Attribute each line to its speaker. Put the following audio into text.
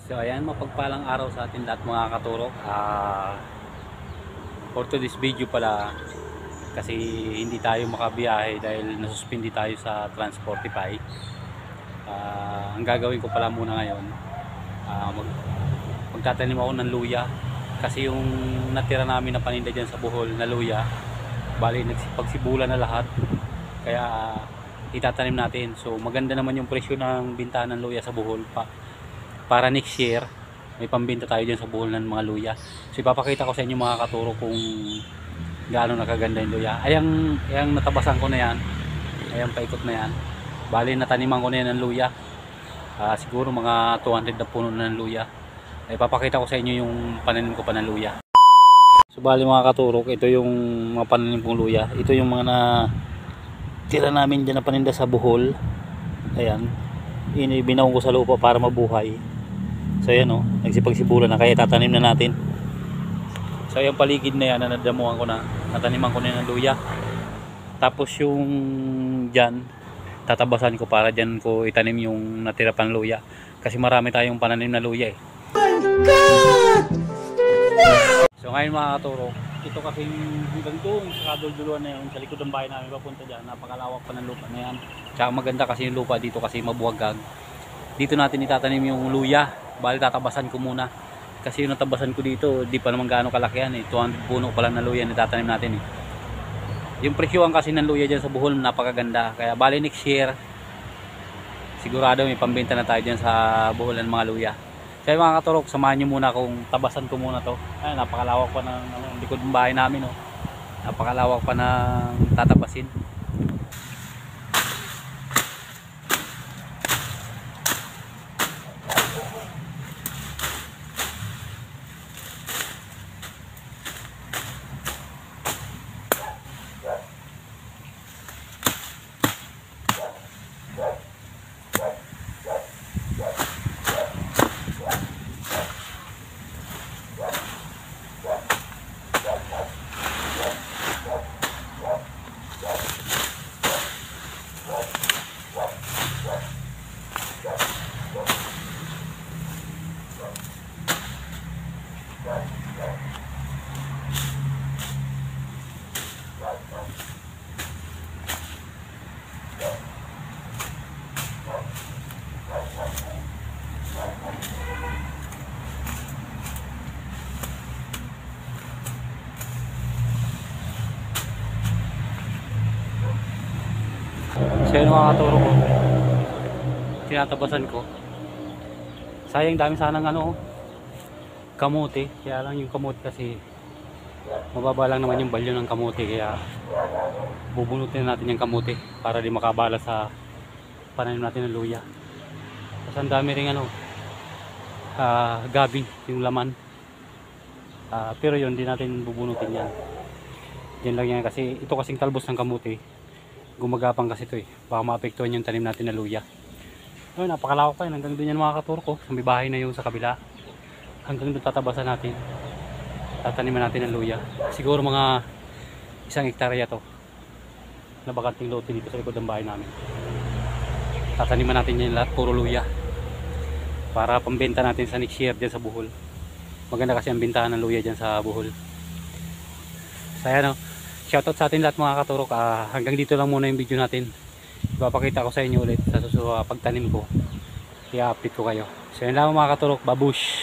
Speaker 1: So ayan, mapagpalang araw sa atin lahat mga katurok. For today's video pala, kasi hindi tayo makabiyahe dahil nasuspindi tayo sa Transportify. Ang gagawin ko pala muna ngayon, magtatanim ako ng luya. Kasi yung natira namin na paninda dyan sa Bohol na luya, bali nagsipagsibulan na lahat. Kaya itatanim natin. So maganda naman yung presyo ng bintahan ng luya sa Bohol para next year may pambenta tayo dyan sa Bohol ng mga luya. So ipapakita ko sa inyo mga katuro kung gaano nakaganda yung luya. Ayang natabasan ko na yan, ayang paikot na yan, bali nataniman ko na yan ng luya. Siguro mga 200 na puno na ng luya. Ipapakita ko sa inyo yung pananim ko pa ng luya. So bali mga katurok, ito yung mga pananim kong luya. Ito yung mga na tira namin dyan na paninda sa Bohol. Ayan, binawon ko sa lupa para mabuhay. So ayan o, nagsipagsibulan na, kaya tatanim na natin. So yung paligid na yan na nadamuhan ko na, nataniman ko na ng luya. Tapos yung dyan, tatabasan ko para dyan ko itanim yung natira pang luya. Kasi marami tayong pananim na luya eh. Oh my God! Wow! So ngayon mga katuro, ito kasi hanggang doon sa kadul-duluan na yun, sa likod ng bahay namin papunta dyan, napakalawak pa ng lupa na yan. Tsaka maganda kasi yung lupa dito kasi mabuwagag. Dito natin itatanim yung luya. Bali tatabasan ko muna. Kasi yung natabasan ko dito, di pa naman gaano kalaki yan eh. 200 puno pa lang na luya na itatanim natin eh. Yung presyuhan kasi ng luya dyan sa Bohol, napakaganda. Kaya bali next year, sigurado may pambenta na tayo dyan sa Bohol ng mga luya. Kaya mga katurok, samahan nyo muna kung tabasan ko muna to. Ay, napakalawak pa ng likod ng bahay namin oh. Napakalawak pa ng tatabasin. So yun mga katuro ko, tinatabasan ko. Sayang dami sanang kamote. Kaya lang yung kamote kasi mababa lang naman yung balyo ng kamote. Kaya bubunutin natin yung kamote para di makabala sa pananim natin ng luya. Tapos ang dami rin gabi yung laman. Pero yun, di natin bubunutin yan. Yan lang yan kasi ito kasing talbos ng kamote. Gumagapang kasi ito eh, baka maapektuhan yung tanim natin na luya. Ayun, napakalawak pa yun, hanggang doon yan mga katurko. May bahay na yun sa kabila, hanggang doon tatabasan natin, tataniman natin ng luya. Siguro mga 1 hektarya to na bakanting lote dito sa likod ng bahay namin. Tataniman natin yan lahat, puro luya, para pambenta natin sa next year dyan sa Bohol. Maganda kasi ang bintahan ng luya dyan sa Bohol. So ayan o, shoutout sa atin lahat mga katurok. Hanggang dito lang muna yung video natin. Ipapakita ko sa inyo ulit sa pagtanim ko. I-update ko kayo. So yun lang mga katurok. Babush!